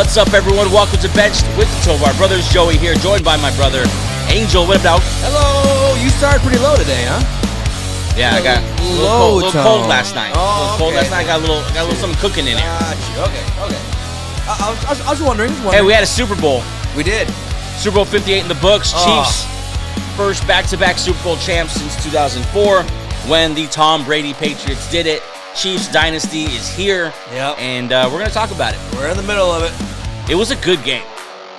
What's up, everyone? Welcome to Benched with the Tovar brothers. Joey here, joined by my brother, Angel. What about? Hello. You started pretty low today, huh? Yeah, I got a little cold last night. Oh, cold last night. I got a little something cooking in here. Okay. I was wondering. Hey, we had a Super Bowl. We did. Super Bowl 58 in the books. Chiefs, first back-to-back Super Bowl champs since 2004, when the Tom Brady Patriots did it. Chiefs dynasty is here, and we're going to talk about it. We're in the middle of it. It was a good game.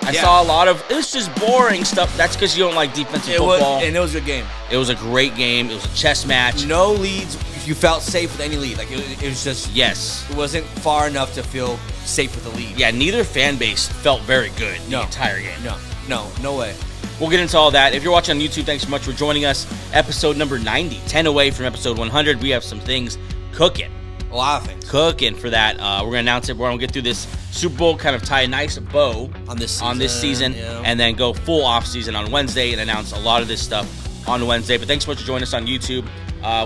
I saw a lot of, it was just boring stuff. That's because you don't like defensive football. And it was a good game. It was a great game. It was a chess match. No leads. You felt safe with any lead. Like it was just, yes. It wasn't far enough to feel safe with the lead. Yeah, neither fan base felt very good the entire game. No way. We'll get into all that. If you're watching on YouTube, thanks so much for joining us. Episode number 90, 10 away from episode 100. We have some things cooking. A lot of things. Cooking for that. We're going to announce it. We're going to get through this Super Bowl, kind of tie a nice bow on this season, and then go full off season on Wednesday and announce a lot of this stuff on Wednesday. But thanks so much for joining us on YouTube.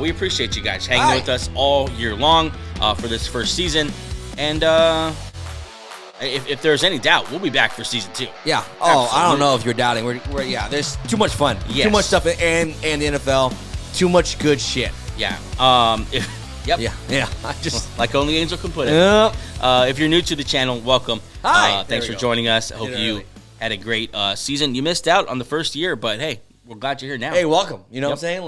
We appreciate you guys hanging with us all year long for this first season. And if there's any doubt, we'll be back for season 2. Yeah. Oh, absolutely. I don't know if you're doubting. We're there's too much fun. Yes. Too much stuff and the NFL. Too much good shit. Yeah. Yep. Yeah. I just like only Angel can put it. Yep. If you're new to the channel, welcome. Hi. Thanks for joining us. I hope you had a great season. You missed out on the first year, but hey, we're glad you're here now. Hey, welcome. You know what I'm saying?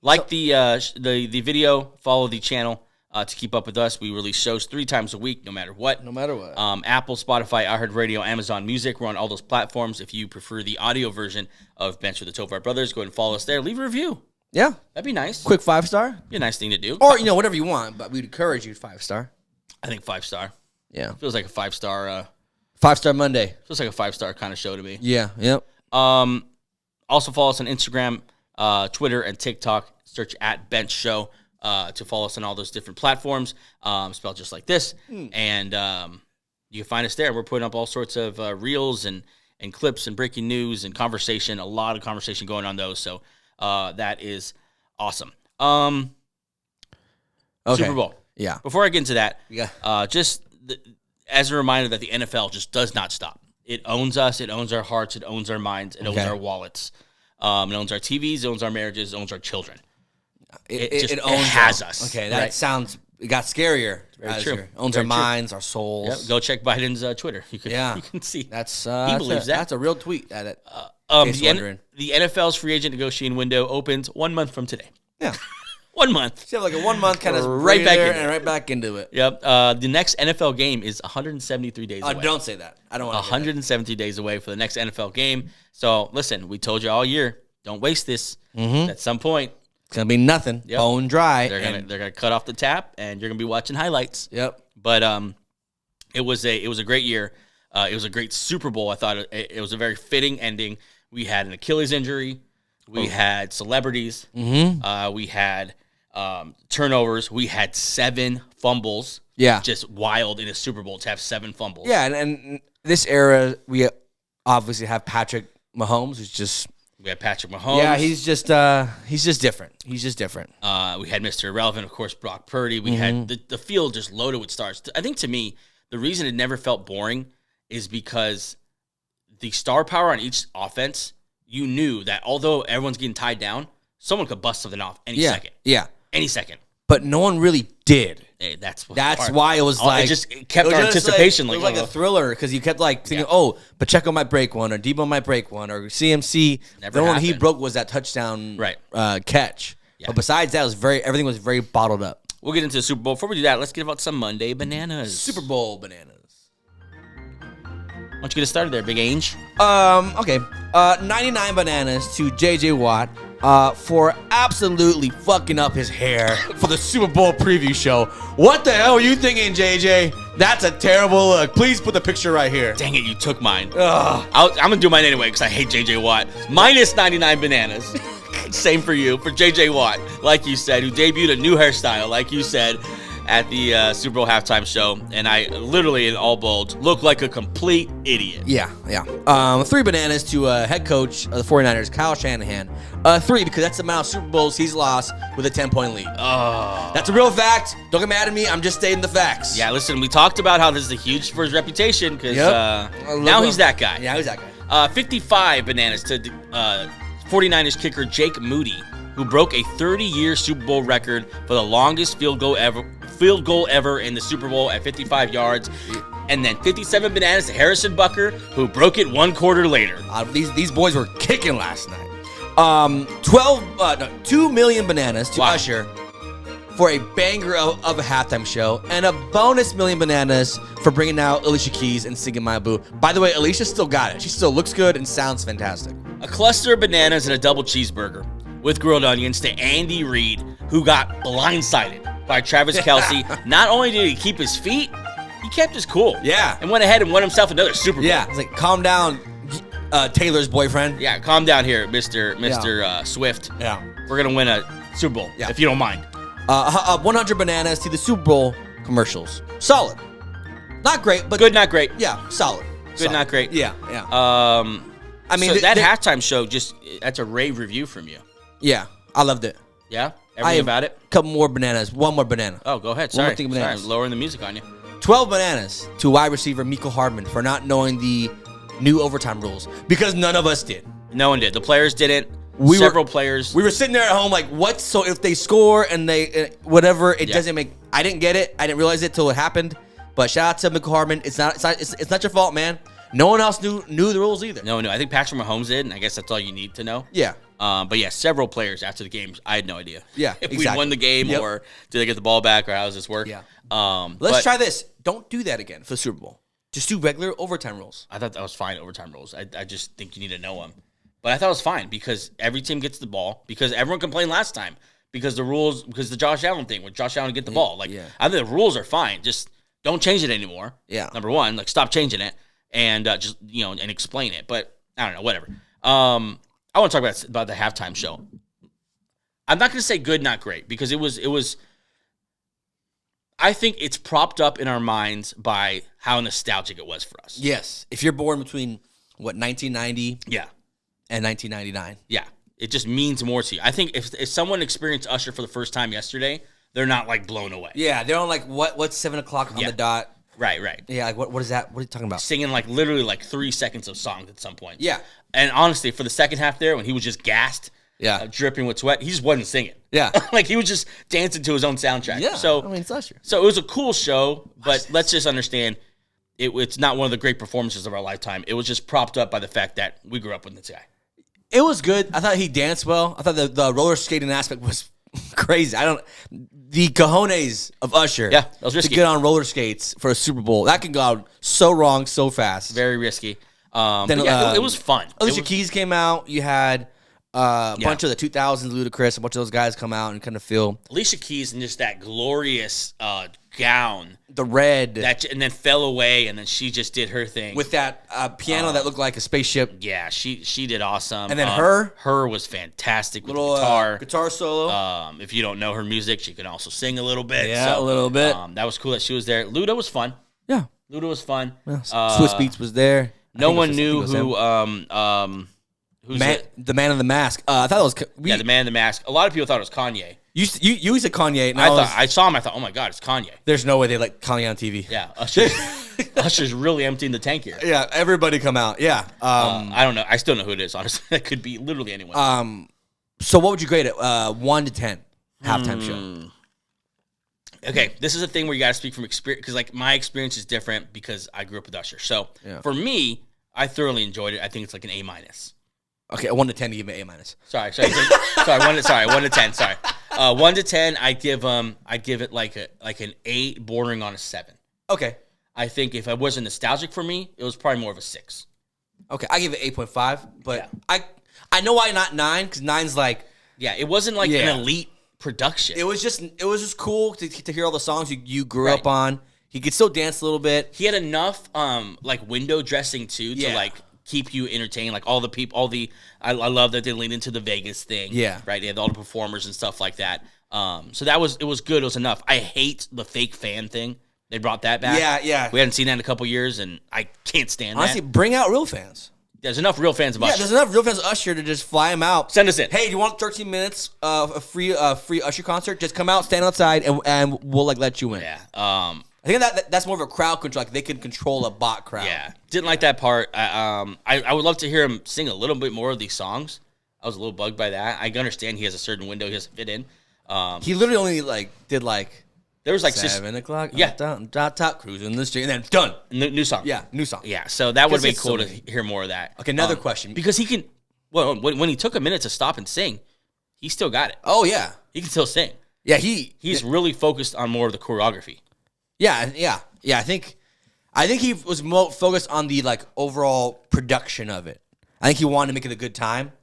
Like the video, follow the channel to keep up with us. We release shows 3 times a week, no matter what. Apple, Spotify, iHeartRadio, Amazon Music. We're on all those platforms. If you prefer the audio version of Bench with the Tovar Brothers, go ahead and follow us there. Leave a review. Yeah. That'd be nice. Quick 5-star. Be a nice thing to do. Or, whatever you want, but we'd encourage you 5-star. I think 5-star. Yeah. Feels like a 5-star. 5-star Monday. Feels like a 5-star kind of show to me. Yeah. Yep. Also follow us on Instagram, Twitter, and TikTok. Search at Bench Show to follow us on all those different platforms, spelled just like this. And you can find us there. We're putting up all sorts of reels and clips and breaking news and conversation. A lot of conversation going on those. So that is awesome. Super Bowl. Yeah. Before I get into that, as a reminder that the NFL just does not stop. It owns us. It owns our hearts. It owns our minds. It owns our wallets. It owns our TVs. It owns our marriages. It owns our children. It has us. Okay, that sounds. It got scarier. Very true. It owns our minds, our souls. Yep. Go check Biden's Twitter. You can see. That's he believes that. That's a real tweet. The NFL's free agent negotiating window opens 1 month from today. Yeah. 1 month. So you have like a 1 month kind of right back into it. Yep. The next NFL game is 173 days away. Don't say that. I don't want to 170 days away for the next NFL game. So listen, we told you all year, don't waste this. At some point, it's gonna be nothing. Yep. Bone dry. They're gonna cut off the tap, and you're gonna be watching highlights. Yep. But it was a great year. It was a great Super Bowl. I thought it was a very fitting ending. We had an Achilles injury. We had celebrities. We had turnovers. We had 7 fumbles. Yeah. Just wild in a Super Bowl to have 7 fumbles. Yeah, and this era, we obviously have Patrick Mahomes, who's just... We had Patrick Mahomes. Yeah, he's just different. He's just different. We had Mr. Irrelevant, of course, Brock Purdy. We had the field just loaded with stars. I think, to me, the reason it never felt boring is because the star power on each offense, you knew that although everyone's getting tied down, someone could bust something off any second. Yeah. Any second. But no one really did. Hey, that's why it was like... It kept our anticipation. It was like a thriller because you kept thinking, Pacheco might break one, or Debo might break one, or CMC. The one he broke was that touchdown catch. Yeah. But besides that, everything was very bottled up. We'll get into the Super Bowl. Before we do that, let's get about some Monday bananas. Super Bowl bananas. Why don't you get us started there, Big Ange? Okay. 99 bananas to JJ Watt for absolutely fucking up his hair for the Super Bowl preview show. What the hell are you thinking, JJ? That's a terrible look. Please put the picture right here. Dang it, you took mine. I'm going to do mine anyway because I hate JJ Watt. Minus 99 bananas. Same for you, for JJ Watt, like you said, who debuted a new hairstyle, like you said. at the Super Bowl halftime show, and I literally, in all bold, looked like a complete idiot. Yeah. 3 bananas to head coach of the 49ers, Kyle Shanahan. 3 because that's the amount of Super Bowls he's lost with a 10-point lead. Oh. That's a real fact. Don't get mad at me. I'm just stating the facts. Yeah, listen, we talked about how this is huge for his reputation because now he's that guy. Yeah, he's that guy. 55 bananas to 49ers kicker Jake Moody, who broke a 30-year Super Bowl record for the longest field goal ever in the Super Bowl at 55 yards. And then 57 bananas to Harrison Butker, who broke it 1 quarter later. These boys were kicking last night. 2 million bananas to Usher for a banger of a halftime show, and a bonus million bananas for bringing out Alicia Keys and singing My Boo. By the way, Alicia still got it. She still looks good and sounds fantastic. A cluster of bananas and a double cheeseburger with grilled onions to Andy Reid, who got blindsided by Travis Kelce. Not only did he keep his feet, he kept his cool. Yeah. And went ahead and won himself another Super Bowl. Yeah. It's like, calm down, Taylor's boyfriend. Yeah, calm down here, Mr. Swift. Yeah. We're going to win a Super Bowl, if you don't mind. 100 bananas to the Super Bowl commercials. Solid. Not great, but... Good, not great. Yeah, solid. Good, not great. Yeah. I mean, so that halftime show, that's a rave review from you. Yeah, I loved it. Yeah? Everything about it? A couple more bananas. One more banana. Oh, go ahead. One more Sorry. thing of bananas. Sorry, lowering the music on you. 12 bananas to wide receiver Mecole Hardman for not knowing the new overtime rules, because none of us did. No one did. The players didn't. Several players. We were sitting there at home like, what? So if they score and they whatever, it doesn't make. I didn't get it. I didn't realize it till it happened. But shout out to Mecole Hardman. It's not your fault, man. No one else knew the rules either. No. I think Patrick Mahomes did, and I guess that's all you need to know. Yeah. But yeah, several players after the games, I had no idea. Yeah, if we won the game or did they get the ball back or how does this work? Yeah. Let's try this. Don't do that again for the Super Bowl. Just do regular overtime rules. I thought that was fine, overtime rules. I just think you need to know them. But I thought it was fine because every team gets the ball, because everyone complained last time because the Josh Allen thing where Josh Allen get the ball. Like, I think the rules are fine. Just don't change it anymore. Yeah. Number one, like, stop changing it and just, and explain it. But I don't know, whatever. I want to talk about the halftime show. I'm not going to say good, not great, because it was. I think it's propped up in our minds by how nostalgic it was for us. Yes, if you're born between 1990, and 1999, it just means more to you. I think if someone experienced Usher for the first time yesterday, they're not like blown away. Yeah, they're on like what's 7:00 on the dot. Right. Yeah, like what is that? What are you talking about? Singing like literally like 3 seconds of songs at some point. Yeah. And honestly, for the second half there, when he was just gassed, dripping with sweat, he just wasn't singing. Yeah. Like he was just dancing to his own soundtrack. Yeah. So, I mean, it's Usher. So it was a cool show, but let's just understand it's not one of the great performances of our lifetime. It was just propped up by the fact that we grew up with this guy. It was good. I thought he danced well. I thought the roller skating aspect was crazy. The cojones of Usher. Yeah, that was risky. To get on roller skates for a Super Bowl. That can go out so wrong so fast. Very risky. It was fun. Alicia Keys came out. You had a bunch of the 2000s, Ludacris, a bunch of those guys come out and kind of feel. Alicia Keys in just that glorious gown. The red. And then fell away, and then she just did her thing. With that piano that looked like a spaceship. Yeah, she did awesome. And then her was fantastic with little, guitar solo. If you don't know her music, she can also sing a little bit. Yeah, a little bit. That was cool that she was there. Luda was fun. Yeah. Luda was fun. Yeah. Swiss Beats was there. No one knew who's the man in the mask. I thought it was the man in the mask. A lot of people thought it was Kanye. You said Kanye. And I saw him. I thought, oh my god, it's Kanye. There's no way they let Kanye on TV. Yeah, Usher's really emptying the tank here. Yeah, everybody come out. Yeah. I don't know. I still know who it is. Honestly, that could be literally anyone. So what would you grade it? 1 to 10 halftime show. Okay, this is a thing where you got to speak from experience, because like my experience is different because I grew up with Usher. So for me, I thoroughly enjoyed it. I think it's like an A-. Okay, a 1 to 10 to give it A-. Sorry, 1 to 10. Sorry, 1 to 10. I give it like an 8, bordering on a 7. Okay. I think if it wasn't nostalgic for me, it was probably more of a 6. Okay, I give it 8.5, but I know why not 9, because 9's like it wasn't like an elite production. It was just cool to hear all the songs you grew up on. He could still dance a little bit. He had enough like window dressing too to like keep you entertained. Like all the people, I love that they leaned into the Vegas thing. Yeah. Right. They had all the performers and stuff like that. So it was good. It was enough. I hate the fake fan thing. They brought that back. Yeah. We hadn't seen that in a couple years, and I can't stand Honestly, that. bring out real fans. There's enough real fans of Usher. Yeah, there's enough real fans of Usher to just fly him out. Send us in. Hey, do you want 13 minutes of a free Usher concert? Just come out, stand outside, and we'll let you in. Yeah. I think that's more of a crowd control. Like they can control a bot crowd. Yeah. Didn't like that part. I would love to hear him sing a little bit more of these songs. I was a little bugged by that. I understand he has a certain window he has to fit in. He literally only did there was 7 o'clock. Yeah. Top cruising the street, and then done. New song. Yeah, new song. Yeah, so that would be Because cool it's to hear more of that. Okay, another question. Because he can, well, when he took a minute to stop and sing, he still got it. Oh yeah, He can still sing. yeah. He's really focused on more of the choreography. Yeah. I think he was more focused on the overall production of it. I think he wanted to make it a good time,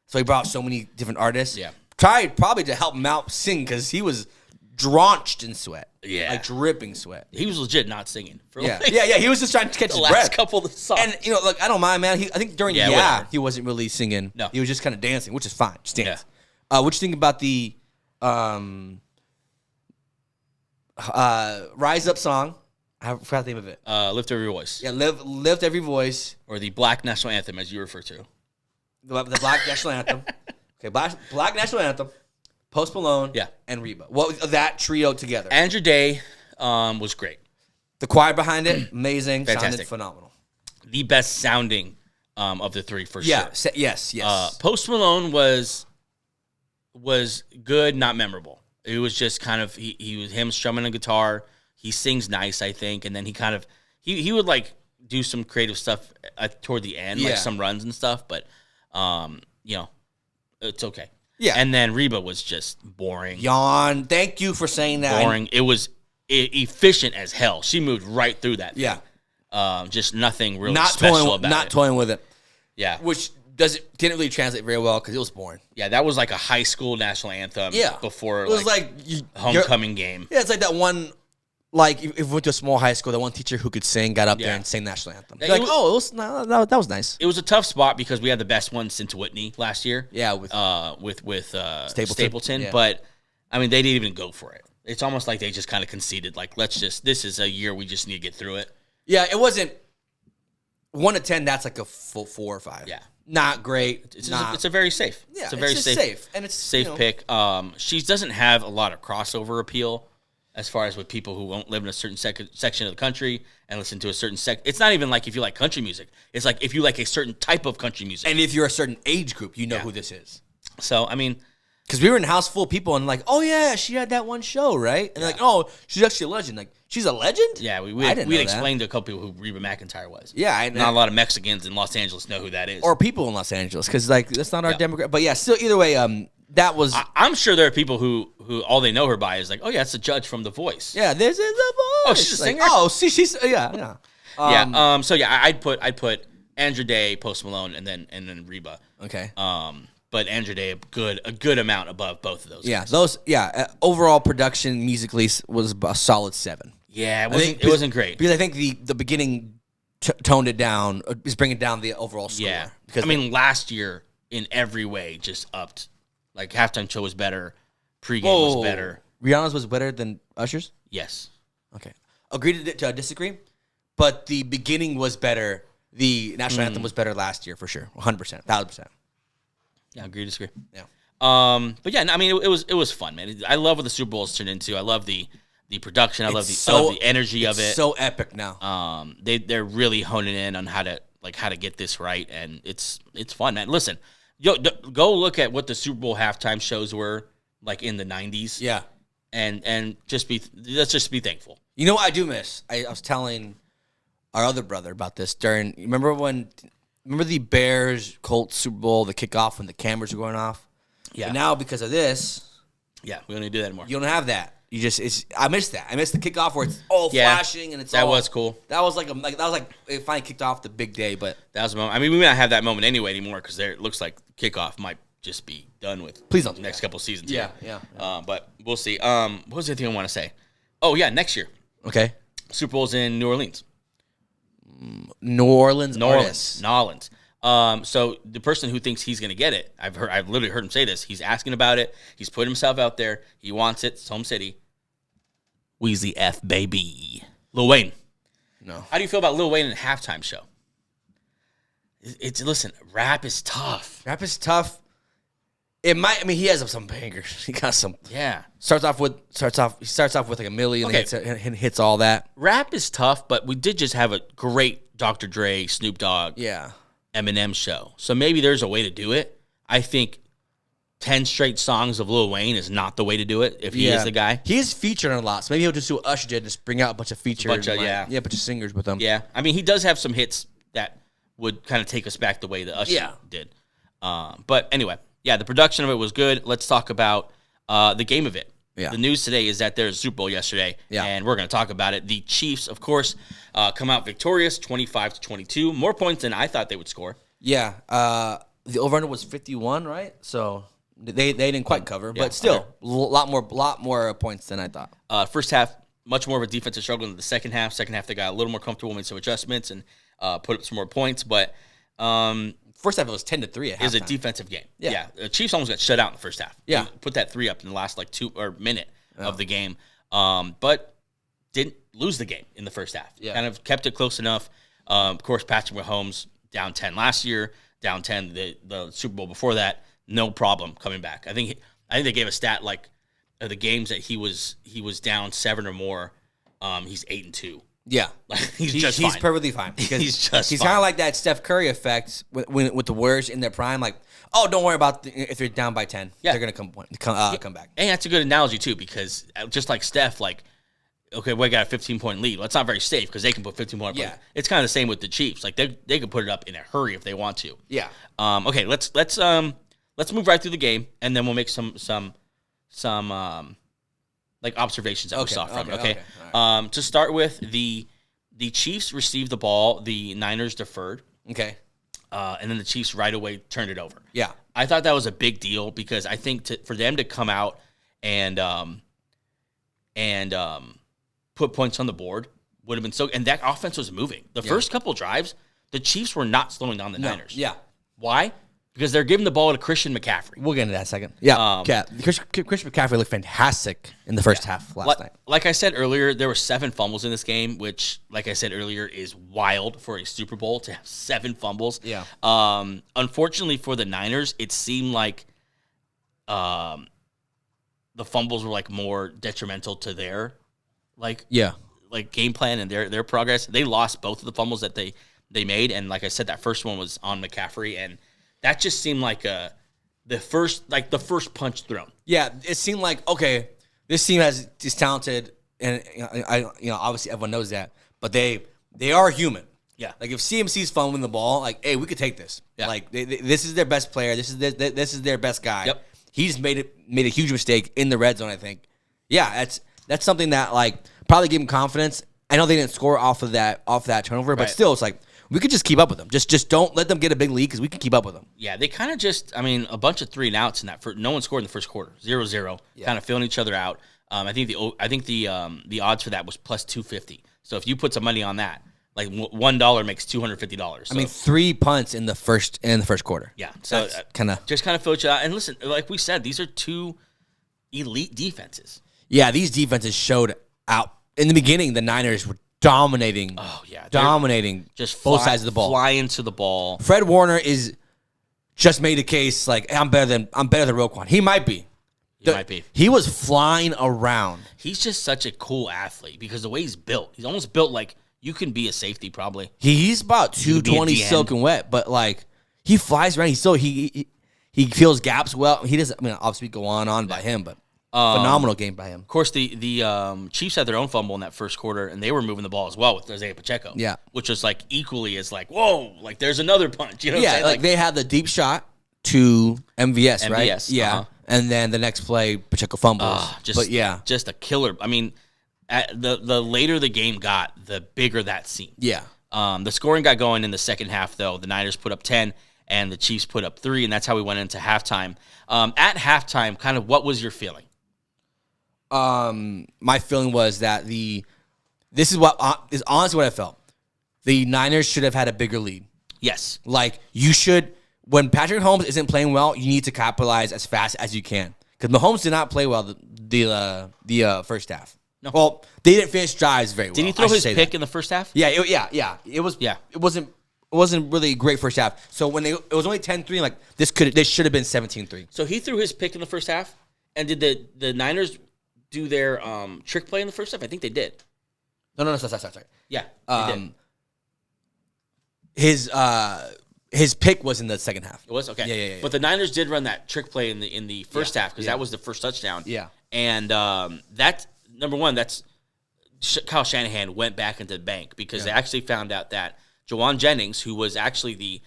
so he brought so many different artists. Yeah. Tried probably to help him out sing because he was drenched in sweat. Yeah. Dripping sweat. He was legit not singing. For Yeah. He was just trying to catch the his last breath. couple of the songs. And I don't mind, man. I think during whatever. he wasn't really singing. No. He was just kind of dancing, which is fine. Just dance. What you think about the Rise Up song? I forgot the name of it. Lift Every Voice. Yeah, lift every voice. Or the Black National Anthem, as you refer to. The Black National Anthem. Okay, Black National Anthem. Post Malone. Yeah. And Reba. What was that trio together? Andrew Day was great. The choir behind it, amazing. Fantastic. Sounded phenomenal. The best sounding of the three for Yeah. sure. Yes. Post Malone was good, not memorable. It was just kind of he was him strumming a guitar. He sings nice, I think, and then he kind of he would do some creative stuff toward the end, some runs and stuff. But it's okay. Yeah. And then Reba was just boring. Yawn. Thank you for saying that. Boring. It was efficient as hell. She moved right through that thing. Yeah. Just nothing really special about it. Not toying with it. Yeah. Which didn't really translate very well because it was boring. Yeah, that was like a high school national anthem. Yeah. Before it was homecoming game. Yeah, it's like that one. If you went to a small high school, that one teacher who could sing got up there and sang national anthem. Yeah, that was nice. It was a tough spot because we had the best one since Whitney last year. Yeah, with Stapleton. Yeah. But I mean, they didn't even go for it. It's almost like they just kind of conceded. This is a year we just need to get through it. Yeah, it wasn't 1 to 10. That's like a full 4 or 5. Yeah, not great. It's a very safe. Yeah, it's a very safe and it's safe pick. She doesn't have a lot of crossover appeal. As far as with people who won't live in a certain section of the country and listen to a certain it's not even like if you like country music. It's like if you like a certain type of country music. And if you're a certain age group, you know who this is. So, I mean. Because we were in a house full of people and oh, yeah, she had that one show, right? And they're like, oh, she's actually a legend. She's a legend? Yeah, we explained to a couple people who Reba McEntire was. Yeah. Not a lot of Mexicans in Los Angeles know who that is. Or people in Los Angeles because, that's not our demographic. But, yeah, still, either way, that was... I'm sure there are people who all they know her by is oh, yeah, it's a judge from The Voice. Yeah, this is The Voice. Oh, she's a singer? She's... Yeah. So, yeah, I'd put Andrew Day, Post Malone, and then Reba. Okay. But Andrew Day, a good amount above both of those. Yeah, guys. Overall production musically was a solid 7. Yeah, it wasn't great. Because I think the beginning toned it down, is bringing down the overall score. Yeah, because last year in every way just upped. Halftime show was better, pregame was better. Rihanna's was better than Usher's? Yes. Okay. Agree to disagree, but the beginning was better. The national anthem was better last year for sure, 100%, 1,000%. Yeah, agree, disagree. Yeah. But yeah, it was fun, man. I love what the Super Bowl's turned into. I love the production. I love the energy of it. It's so epic now. They're really honing in on how to get this right, and it's fun, man. Listen, go look at what the Super Bowl halftime shows were in the 90s. Yeah. And let's just be thankful. You know what I do miss? I was telling our other brother about this remember the Bears Colts Super Bowl, the kickoff when the cameras were going off? Yeah. But now because of this, we don't need to do that anymore. You don't have that. I missed that. I missed the kickoff where it's all flashing and that was cool. That was it finally kicked off the big day, but that was a moment. We may not have that moment anyway anymore because it looks like kickoff might just be done with. Please don't the next couple seasons. Yeah. But we'll see. What was the other thing I want to say? Oh yeah, next year. Okay. Super Bowl's in New Orleans. New Orleans. So the person who thinks he's going to get it, I've literally heard him say this. He's asking about it. He's put himself out there. He wants it. It's home city. Weezy F, baby. Lil Wayne. No. How do you feel about Lil Wayne in a halftime show? Listen, rap is tough. Rap is tough. It might. I mean, he has some bangers. He got some. Yeah. Starts off with like a million. Okay. And hits all that. Rap is tough, but we did just have a great Dr. Dre, Snoop Dogg, Yeah. Eminem show. So maybe there's a way to do it. I think 10 straight songs of Lil Wayne is not the way to do it if he is the guy. He is featured a lot, so maybe he'll just do what Usher did, just bring out a bunch of features. A bunch of singers with him. Yeah. I mean, he does have some hits that would kind of take us back the way that Usher did. But anyway, the production of it was good. Let's talk about the game of it. Yeah. The news today is that there's a Super Bowl yesterday, and we're going to talk about it. The Chiefs, of course, come out victorious, 25-22. More points than I thought they would score. Yeah. The over-under was 51, right? So they didn't quite cover, but still, a lot more points than I thought. First half, much more of a defensive struggle than the second half. Second half, they got a little more comfortable, made some adjustments, and put up some more points. But first half, it was 10-3 at halftime. It was a defensive game. Yeah. The Chiefs almost got shut out in the first half. Yeah. They put that 3 up in the last minute of the game, but didn't lose the game in the first half. Yeah. Kind of kept it close enough. Of course, Patrick Mahomes down 10 last year, down 10 the Super Bowl before that, no problem coming back. I think they gave a stat like the games that he was down 7 or more, he's 8-2. Yeah, he's perfectly fine. He's kind of like that Steph Curry effect with the Warriors in their prime. Like, oh, don't worry about if they're down by 10. Yeah. They're gonna come back. And that's a good analogy too, because just like Steph, like, okay, we got a 15-point lead. Well, it's not very safe because they can put 15 points. Yeah, it's kind of the same with the Chiefs. Like they can put it up in a hurry if they want to. Yeah. Okay, let's move right through the game, and then we'll make some like observations that we saw from it. Okay. Right. To start with, the Chiefs received the ball, the Niners deferred. Okay. And then the Chiefs right away turned it over. Yeah. I thought that was a big deal because I think for them to come out and put points on the board would have been so. And that offense was moving. The first couple drives, the Chiefs were not slowing down the Niners. Yeah. Why? Because they're giving the ball to Christian McCaffrey. We'll get into that in a second. Yeah. Christian McCaffrey looked fantastic in the first half last night. Like I said earlier, there were 7 fumbles in this game, which, like I said earlier, is wild for a Super Bowl to have 7 fumbles. Yeah. Unfortunately for the Niners, it seemed like the fumbles were like more detrimental to their game plan and their progress. They lost both of the fumbles that they made, and like I said, that first one was on McCaffrey, and that just seemed like the first punch thrown. Yeah, it seemed like, okay, this team is talented, and obviously everyone knows that, but they are human. Yeah, like if CMC's fumbling the ball, like, hey, we could take this. Yeah. Like this is their best player. This is their best guy. Yep. He's made a huge mistake in the red zone, I think. Yeah, that's something that like probably gave him confidence. I know they didn't score off of that turnover, but still, it's like, we could just keep up with them. Just don't let them get a big lead because we can keep up with them. Yeah, they kind of a bunch of 3 and outs in that. No one scored in the first quarter. 0-0. Yeah. Kind of filling each other out. I think the odds for that was plus 250. So if you put some money on that, like $1 makes $250. So. I mean, 3 punts in the first quarter. Yeah, so kind of fill it out. And listen, like we said, these are 2 elite defenses. Yeah, these defenses showed out in the beginning. The Niners were dominating. Oh yeah, dominating. Just both sides of the ball. Fly into the ball. Fred Warner is just made a case like, hey, I'm better than Roquan. He might be. He was flying around. He's just such a cool athlete because the way he's built. He's almost built like you can be a safety probably. He's about 220 soaking wet, but like he flies around. He fills gaps well. He doesn't. I mean, obviously go on by him, but. Phenomenal game by him. Of course, the Chiefs had their own fumble in that first quarter, and they were moving the ball as well with Isaiah Pacheco. Yeah, which was like equally as like, whoa, like there's another punch. You know, yeah, like they had the deep shot to MVS, right? Yeah, and then the next play Pacheco fumbles. Just a killer. I mean, the later the game got, the bigger that seemed. Yeah. The scoring got going in the second half though. The Niners put up 10, and the Chiefs put up 3, and that's how we went into halftime. At halftime, kind of what was your feeling? My feeling was that this is honestly what I felt. The Niners should have had a bigger lead. Yes. Like, you should, when Patrick Mahomes isn't playing well, you need to capitalize as fast as you can. Because Mahomes did not play well the first half. No. Well, they didn't finish drives very well. Did he throw his pick in the first half? Yeah. It wasn't really a great first half. So when it was only 10-3, like, this should have been 17-3. So he threw his pick in the first half, and did the Niners do their trick play in the first half? I think they did. No, sorry. Yeah, they did. His pick was in the second half. It was? Okay. Yeah. But the Niners did run that trick play in the first half because that was the first touchdown. Yeah. And that, number one, that's Kyle Shanahan went back into the bank because they actually found out that Jawan Jennings, who was actually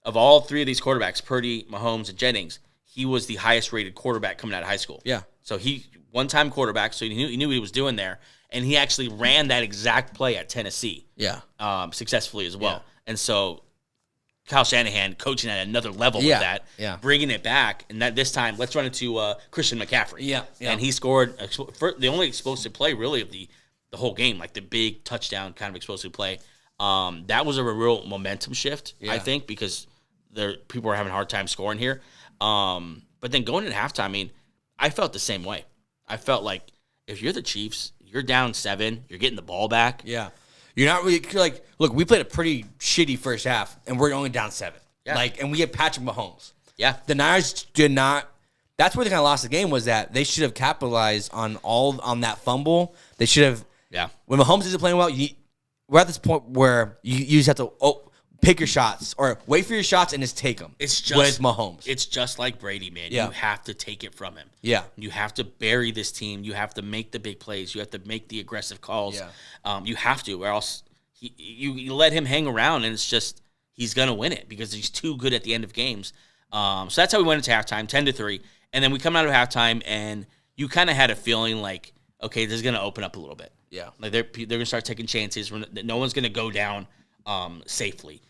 of all three of these quarterbacks, Purdy, Mahomes, and Jennings, he was the highest rated quarterback coming out of high school. Yeah. So he one-time quarterback, so he knew what he was doing there, and he actually ran that exact play at Tennessee. Yeah. Successfully as well. Yeah. And so Kyle Shanahan coaching at another level with that, bringing it back, and that this time let's run it to Christian McCaffrey. Yeah. And he scored the only explosive play really of the whole game, like the big touchdown kind of explosive play. That was a real momentum shift, I think, because people were having a hard time scoring here. But then going into halftime, I mean, I felt the same way. I felt like if you're the Chiefs, you're down 7, you're getting the ball back. Yeah. You're not really like, look, we played a pretty shitty first half, and we're only down 7. Yeah. And we had Patrick Mahomes. Yeah. The Niners did not. That's where they kind of lost the game, was that they should have capitalized on that fumble. They should have. Yeah. When Mahomes isn't playing well, we're at this point where you just have to pick your shots or wait for your shots and just take them. It's just with Mahomes. It's just like Brady, man. Yeah. You have to take it from him. Yeah. You have to bury this team. You have to make the big plays. You have to make the aggressive calls. Yeah. You have to, or else you let him hang around, and it's just he's gonna win it because he's too good at the end of games. So that's how we went into halftime, 10-3, and then we come out of halftime, and you kind of had a feeling like, okay, this is gonna open up a little bit. Yeah. Like they're gonna start taking chances. No one's gonna go down safely.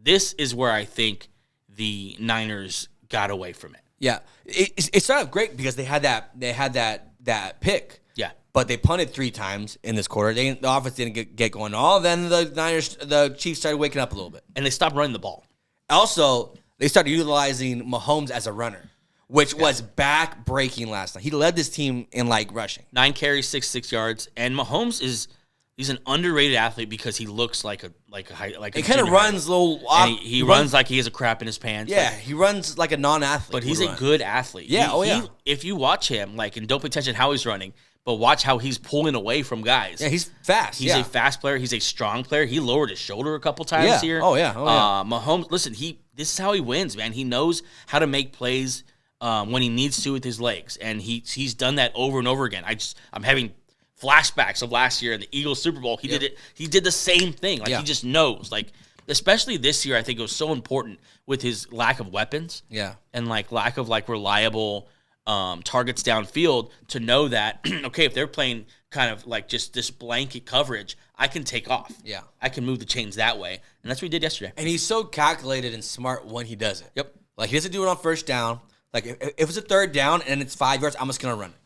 This is where I think the Niners got away from it. Yeah, it started off great because they had that pick. Yeah, but they punted 3 times in this quarter. The offense didn't get going at all. Then the Chiefs started waking up a little bit, and they stopped running the ball. Also, they started utilizing Mahomes as a runner, which was back-breaking last night. He led this team in rushing. 9 carries, 66 yards, and Mahomes he's an underrated athlete because he looks like a he kind of runs a little. He runs like he has a crap in his pants. Yeah, he runs like a non-athlete. But he's a good athlete. Yeah, if you watch him, and don't pay attention to how he's running, but watch how he's pulling away from guys. Yeah, he's fast. He's a fast player. He's a strong player. He lowered his shoulder a couple times here. Oh yeah. Mahomes, listen, this is how he wins, man. He knows how to make plays when he needs to with his legs, and he's done that over and over again. I'm having flashbacks of last year in the Eagles Super Bowl. He did it. He did the same thing. He just knows. Especially this year, I think it was so important with his lack of weapons. Yeah. And lack of reliable targets downfield to know that okay, if they're playing kind of just this blanket coverage, I can take off. Yeah. I can move the chains that way, and that's what he did yesterday. And he's so calculated and smart when he does it. Yep. He doesn't do it on first down. If it's a third down and it's 5 yards, I'm just gonna run it.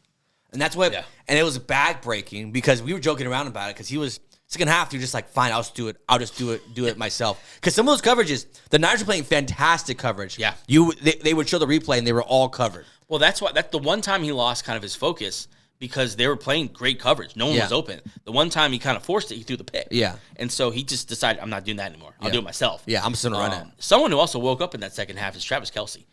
And that's what, and it was back-breaking because we were joking around about it because he was, second half, you're just fine, I'll just do it. I'll just do it myself. Because some of those coverages, the Niners were playing fantastic coverage. Yeah. They would show the replay and they were all covered. Well, that's the one time he lost kind of his focus because they were playing great coverage. No one was open. The one time he kind of forced it, he threw the pick. Yeah. And so he just decided, I'm not doing that anymore. I'll do it myself. Yeah, I'm just going to run it. Someone who also woke up in that second half is Travis Kelce.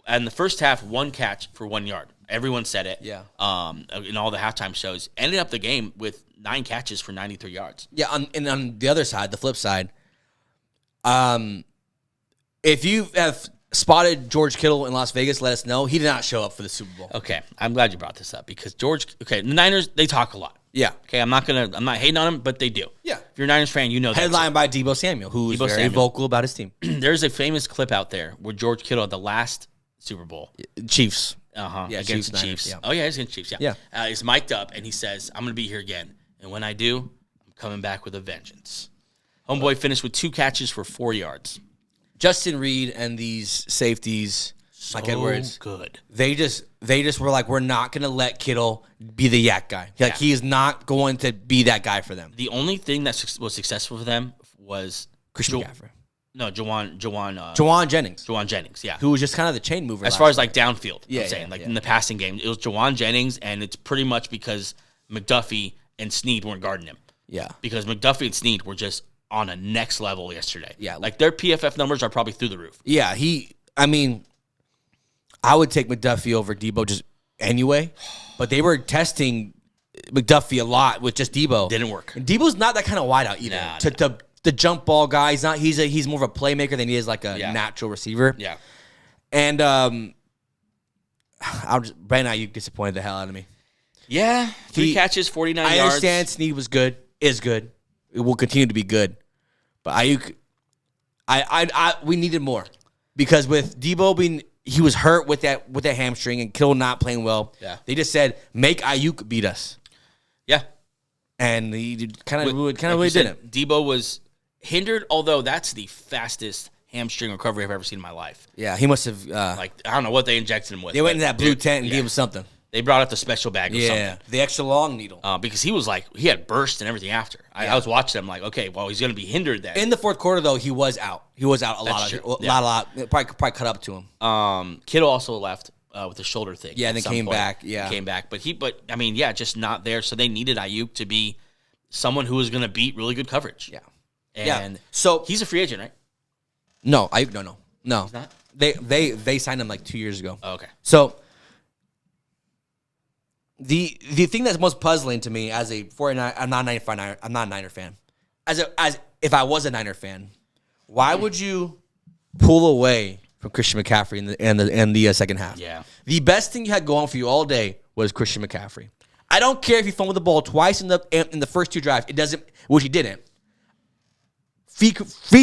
In the first half, 1 catch for 1 yard. Everyone said it. Yeah. In all the halftime shows, ended up the game with 9 catches for 93 yards. Yeah. And on the other side, the flip side, if you have spotted George Kittle in Las Vegas, let us know. He did not show up for the Super Bowl. Okay, I'm glad you brought this up because the Niners, they talk a lot. Yeah. Okay, I'm not hating on them, but they do. Yeah. If you're a Niners fan, you know that. Headlined by Deebo Samuel, who's very vocal about his team. There's a famous clip out there where George Kittle at the last Super Bowl. Chiefs. Yeah, against the Chiefs. Yeah. Oh, yeah, he's against the Chiefs, yeah. Yeah. He's mic'd up, and he says, I'm going to be here again. And when I do, I'm coming back with a vengeance. Homeboy finished with 2 catches for 4 yards. Justin Reed and these safeties, Mike Edwards, good. They just were we're not going to let Kittle be the yak guy. He is not going to be that guy for them. The only thing that was successful for them was Christian McCaffrey. No, Jawan Jennings. Jawan Jennings, yeah. Who was just kind of the chain mover. As far as like downfield, Yeah, I'm saying. yeah. In the passing game, it was Jawan Jennings, and it's pretty much because McDuffie and Snead weren't guarding him. Yeah. Because McDuffie and Snead were just on a next level yesterday. Yeah. Like their PFF numbers are probably through the roof. Yeah, I would take McDuffie over Debo just anyway, but they were testing McDuffie a lot with just Debo. Didn't work. And Debo's not that kind of wideout either. Nah. The jump ball guy, he's more of a playmaker than he is like a natural receiver. Yeah. And Brandon Ayuk disappointed the hell out of me. Yeah. 3 catches, 49 yards. I understand Snead is good. It will continue to be good. But Ayuk, we needed more. Because with Debo he was hurt with that hamstring and Kittle not playing well. Yeah. They just said, make Ayuk beat us. Yeah. And he kind of really didn't. Debo was hindered, although that's the fastest hamstring recovery I've ever seen in my life. Yeah, he must have. I don't know what they injected him with. They went into that blue tent and gave him something. They brought out the special bag or something. The extra long needle. Because he had burst and everything after. I was watching him like, okay, well, he's going to be hindered then. In the fourth quarter, though, he was out. He was out a lot. Probably cut up to him. Kittle also left with the shoulder thing. Yeah, and then came back. Yeah. He came back. But just not there. So they needed Ayuk to be someone who was going to beat really good coverage. Yeah. And so he's a free agent, right? No, no. He's not? They signed him like 2 years ago. Oh, okay. So the thing that's most puzzling to me as a 49, I'm not a Niner fan. As if I was a Niner fan, why would you pull away from Christian McCaffrey in the second half? Yeah. The best thing you had going for you all day was Christian McCaffrey. I don't care if you fumbled the ball twice in the first 2 drives. It doesn't, which he didn't. Feed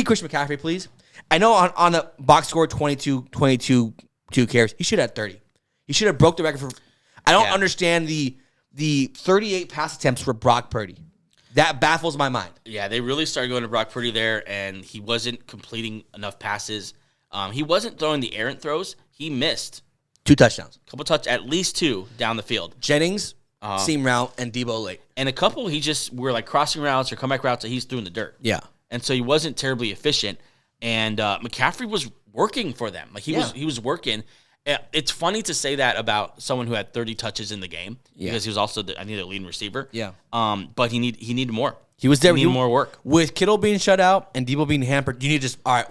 Christian McCaffrey, please. I know on the box score 22 carries. He should have had 30. He should have broke the record for. I don't understand the 38 pass attempts for Brock Purdy. That baffles my mind. Yeah, they really started going to Brock Purdy there, and he wasn't completing enough passes. He wasn't throwing the errant throws. He missed 2 touchdowns. At least 2 down the field. Jennings, seam route, and Debo late. And a couple he just were like crossing routes or comeback routes that he's threw in the dirt. Yeah. And so he wasn't terribly efficient. And McCaffrey was working for them. Like he was working. It's funny to say that about someone who had 30 touches in the game because he was also the leading receiver. Yeah. But he needed more. He was there. He needed more work. With Kittle being shut out and Debo being hampered, you need to just all right.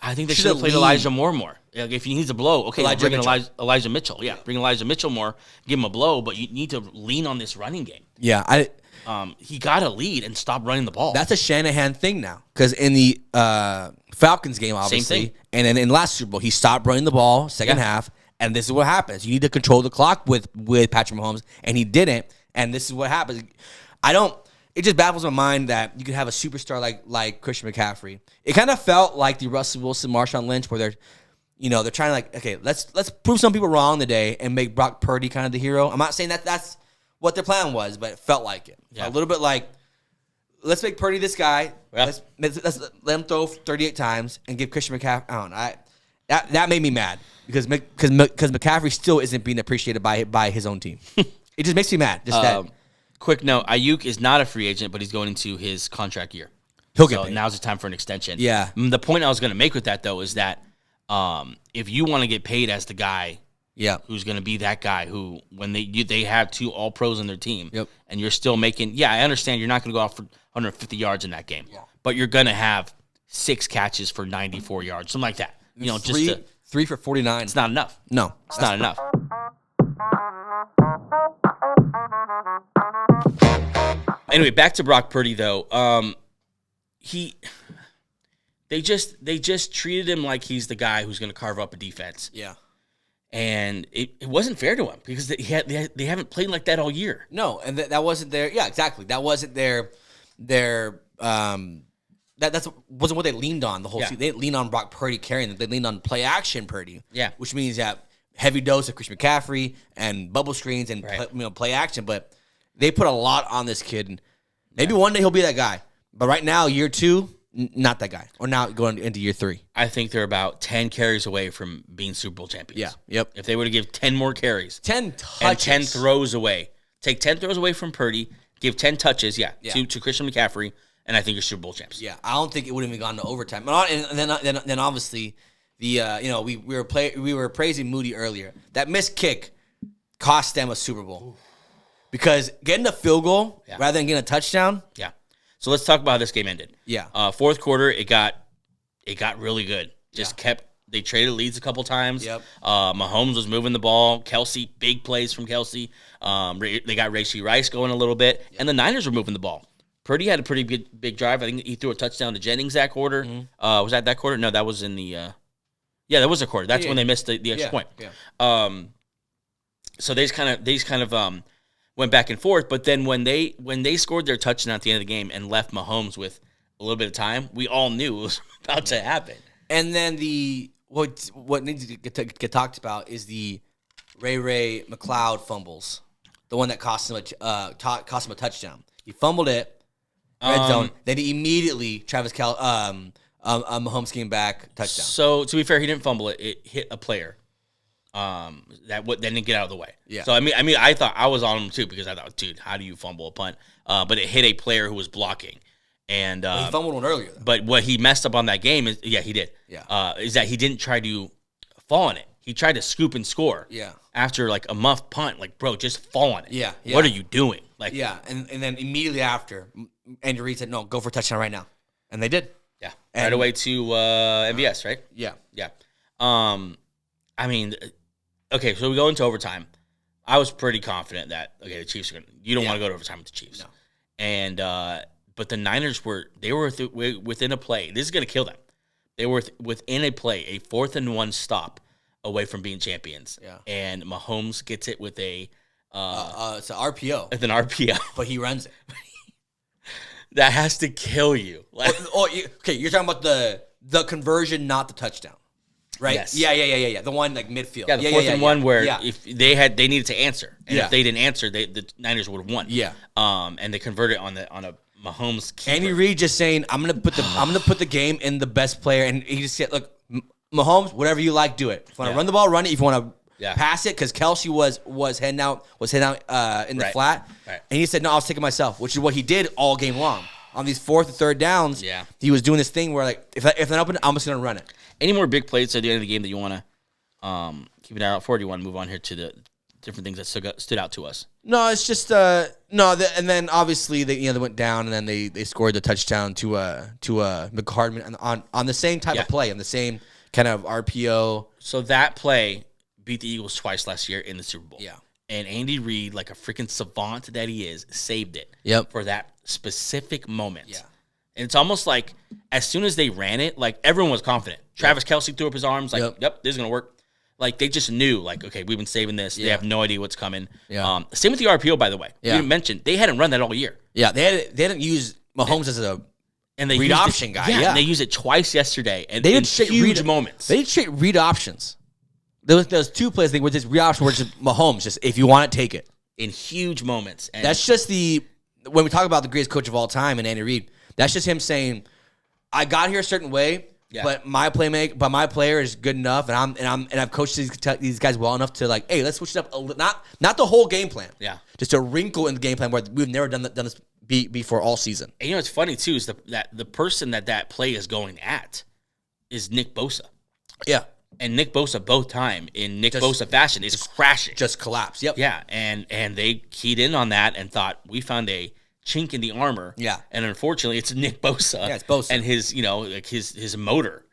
I think they should have played Elijah Moore more. Like if he needs a blow, okay, bring Elijah Mitchell. Yeah, bring Elijah Mitchell more. Give him a blow, but you need to lean on this running game. Yeah, he got to lead and stop running the ball. That's a Shanahan thing now because in the Falcons game, obviously, Same thing. And then in last Super Bowl, he stopped running the ball second half, and this is what happens. You need to control the clock with Patrick Mahomes, and he didn't, and this is what happens. It just baffles my mind that you could have a superstar like Christian McCaffrey. It kind of felt like the Russell Wilson, Marshawn Lynch, where they're trying to okay, let's prove some people wrong today and make Brock Purdy kind of the hero. I'm not saying that's what their plan was, but it felt like it. Yeah. A little bit like, let's make Purdy this guy. Yeah. Let's let him throw 38 times and give Christian McCaffrey. I don't know. That made me mad because McCaffrey still isn't being appreciated by his own team. It just makes me mad. Just that. Quick note: Ayuk is not a free agent, but he's going into his contract year. He'll get paid. Now's the time for an extension. Yeah. The point I was going to make with that though is that if you want to get paid as the guy. Yeah, who's going to be that guy who, when they have 2 All-Pros on their team, and you're still making, I understand you're not going to go out for 150 yards in that game, but you're going to have 6 catches for 94 yards, something like that. Just 3 for 49. It's not enough. No, it's not enough. Anyway, back to Brock Purdy though. They just treated him like he's the guy who's going to carve up a defense. Yeah. And it wasn't fair to him because they haven't played like that all year. No, and that wasn't their. Yeah, exactly. That wasn't their. That wasn't what they leaned on the whole season. They didn't lean on Brock Purdy carrying them. They leaned on play action Purdy. Yeah, which means that heavy dose of Christian McCaffrey and bubble screens and play action. But they put a lot on this kid. Maybe one day he'll be that guy. But right now, year 2. Not that guy. Or now going into year 3. I think they're about 10 carries away from being Super Bowl champions. Yeah. Yep. If they were to give 10 more carries. 10 touches. And 10 throws away. Take 10 throws away from Purdy. Give 10 touches, to Christian McCaffrey. and I think you're Super Bowl champs. Yeah, I don't think it would have even gone to overtime. And then obviously we were praising Moody earlier. That missed kick cost them a Super Bowl because getting a field goal rather than getting a touchdown. Yeah. So let's talk about how this game ended. Yeah. Fourth quarter, it got really good. They traded leads a couple times. Yep. Mahomes was moving the ball. Kelsey, big plays from Kelsey. They got Rashee Rice going a little bit, and the Niners were moving the ball. Purdy had a pretty big drive. I think he threw a touchdown to Jennings that quarter. Was that quarter? No, that was in the. That was a quarter. That's when they missed the extra point. Yeah. So they just kind of went back and forth. But then when they scored their touchdown at the end of the game and left Mahomes with a little bit of time, we all knew it was about to happen. And then what needs to get talked about is the Ray McLeod fumbles, the one that cost him a touchdown. He fumbled it, red zone. Then he immediately Mahomes came back, touchdown. So to be fair, he didn't fumble it. It hit a player. That didn't get out of the way. Yeah. So I mean, I thought I was on him too because I thought, dude, how do you fumble a punt? But it hit a player who was blocking. And he fumbled one earlier, though. But what he messed up on that game is, he did. Yeah. Is that he didn't try to fall on it. He tried to scoop and score. Yeah. After like a muff punt, like, bro, just fall on it. Yeah. What are you doing? Like, yeah. And then immediately after, Andy Reid said, "No, go for a touchdown right now," and they did. Yeah. Right away to MVS, right? Yeah. Yeah. I mean, okay, so we go into overtime. I was pretty confident that the Chiefs are going to. You don't want to go to overtime with the Chiefs. No. And but the Niners were within a play. This is going to kill them. They were within a play, a 4th and 1 stop away from being champions. Yeah. And Mahomes gets it with it's an RPO. With an RPO. But he runs it. That has to kill you. Okay, you're talking about the conversion, not the touchdown. Right? Yes. Yeah. The one like midfield. Yeah, the 4th and 1 where if they needed to answer. And Yeah. if they didn't answer, the Niners would have won. Yeah. And they converted on a Mahomes keeper. Andy Reid just saying, I'm gonna put the game in the best player, and he just said, "Look, Mahomes, whatever you like, do it. If you want to run the ball, run it. If you want to pass it, because Kelsey was heading out in the flat, and he said, no, I'll take it myself," which is what he did all game long on these 4th and 3rd downs. Yeah, he was doing this thing where like if they're open, I'm just gonna run it. Any more big plays at the end of the game that you want to keep an eye out for? Or do you want to move on here to the different things that stood out to us? No, it's just and then obviously they went down and then they scored the touchdown to McHardman on the same type of play, on the same kind of RPO. So that play beat the Eagles twice last year in the Super Bowl. Yeah. And Andy Reid, like a freaking savant that he is, saved it. Yep. For that specific moment. Yeah. And it's almost like as soon as they ran it, like everyone was confident. Travis Kelsey threw up his arms, like, yep, this is gonna work. Like, they just knew, like, okay, we've been saving this. They have no idea what's coming. Yeah. Same with the RPO, by the way. Yeah. We didn't mention, they hadn't run that all year. Yeah, they hadn't used Mahomes as a read option guy. Yeah, and they used it twice yesterday. And they did huge moments. They did straight read options. There was 2 plays, they were just read options where just Mahomes, just if you want it, take it. In huge moments. And that's just when we talk about the greatest coach of all time and Andy Reid, that's just him saying, I got here a certain way. Yeah. But my player is good enough, and I've coached these guys well enough to like, hey, let's switch it up a little, not the whole game plan. Yeah, just a wrinkle in the game plan where we've never done this before all season. And what's funny too is that the person that play is going at is Nick Bosa. Yeah, and Nick Bosa both time in Nick Bosa fashion is crashing, just collapse. Yep. Yeah, and they keyed in on that and thought we found a chink in the armor. Yeah. And unfortunately it's Nick Bosa. Yeah, it's Bosa. And his, like his motor,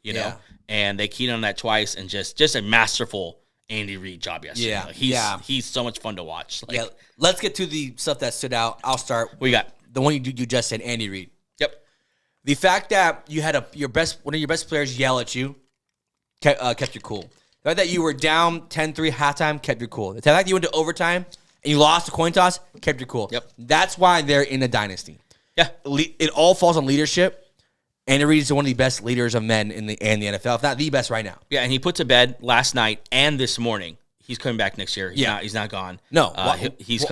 and they keyed on that twice and just a masterful Andy Reid job yesterday. Yeah. He's so much fun to watch. Like, let's get to the stuff that stood out. I'll start. What you got? The one you just said, Andy Reid. Yep. The fact that you had one of your best players yell at you kept you cool. The fact that you were down 10-3 halftime kept you cool. The fact that you went to overtime and you lost the coin toss, kept you cool. Yep. That's why they're in a dynasty. Yeah. It all falls on leadership. Andy Reid is one of the best leaders of men in the NFL, if not the best right now. Yeah, and he put to bed last night and this morning. He's coming back next year. He's not gone. No. I think he's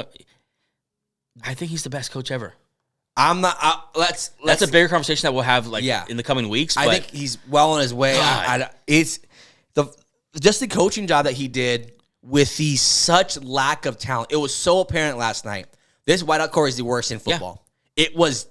the best coach ever. I'm not. Let's. That's a bigger conversation that we'll have in the coming weeks. But I think he's well on his way. It's just the coaching job that he did with such lack of talent. It was so apparent last night. This wideout core is the worst in football. Yeah. It was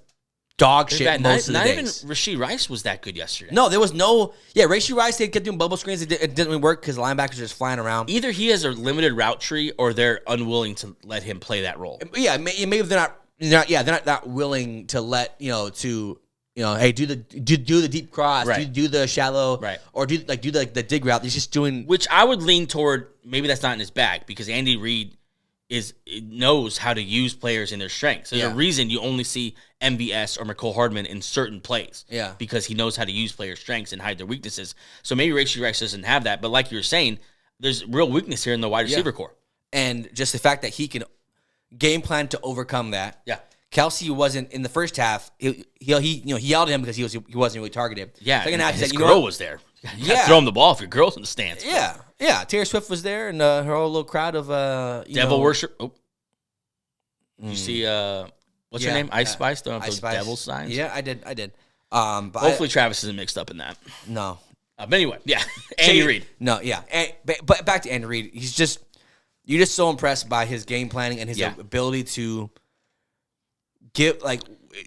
dog shit most of the days. Not even Rashee Rice was that good yesterday. No, there was no. Yeah, Rashee Rice, they kept doing bubble screens. It didn't really work because linebackers are just flying around. Either he has a limited route tree or they're unwilling to let him play that role. Yeah, maybe they're not willing to let hey, do the deep cross, right. do the shallow, right. or do the dig route. He's just doing, which I would lean toward. Maybe that's not in his bag because Andy Reid knows how to use players in their strengths. There's a reason you only see MVS or McCole Hardman in certain plays. Yeah, because he knows how to use players' strengths and hide their weaknesses. So maybe Rashee Rice doesn't have that, but like you were saying, there's real weakness here in the wide receiver core, and just the fact that he can game plan to overcome that. Yeah. Kelsey wasn't in the first half. He yelled at him because he wasn't really targeted. Yeah, second half, his girl was there. You gotta throw him the ball if your girl's in the stands. Yeah. Taylor Swift was there, and her whole little crowd of devil worship. Oh, you see, what's her name? Ice Spice throwing up those devil signs. Yeah, I did. But hopefully Travis isn't mixed up in that. No. But anyway, yeah, Andy Reid. No, yeah, but back to Andy Reid. You're just so impressed by his game planning and his ability to give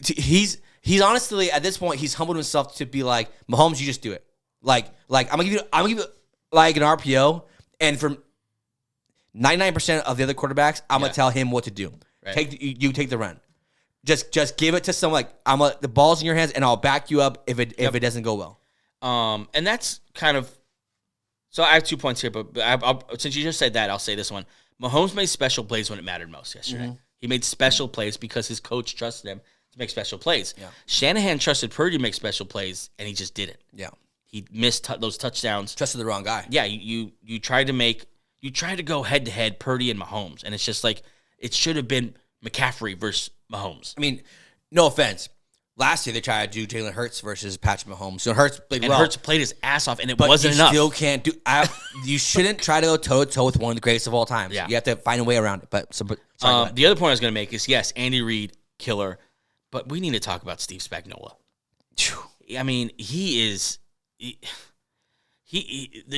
he's honestly at this point he's humbled himself to be like, Mahomes, you just do it. Like I'm gonna give you like an RPO, and from 99% of the other quarterbacks, I'm gonna tell him what to do. Right. Take the run. Just give it to someone. The ball's in your hands, and I'll back you up if it doesn't go well. And that's kind of. So I have 2 points here, but I'll, since you just said that, I'll say this one. Mahomes made special plays when it mattered most yesterday. Mm-hmm. He made special plays because his coach trusted him to make special plays. Yeah. Shanahan trusted Purdy to make special plays, and he just didn't. Yeah. He missed those touchdowns. Trusted the wrong guy. Yeah, you tried to go head-to-head Purdy and Mahomes, and it's just like it should have been McCaffrey versus Mahomes. I mean, no offense. Last year, they tried to do Jalen Hurts versus Patrick Mahomes. So Hurts played well. Hurts played his ass off, and it wasn't enough. But you still can't do you shouldn't try to go toe-to-toe with one of the greatest of all time. Yeah. You have to find a way around it. But sorry, the other point I was going to make is, yes, Andy Reid, killer, but we need to talk about Steve Spagnuolo. I mean, he is the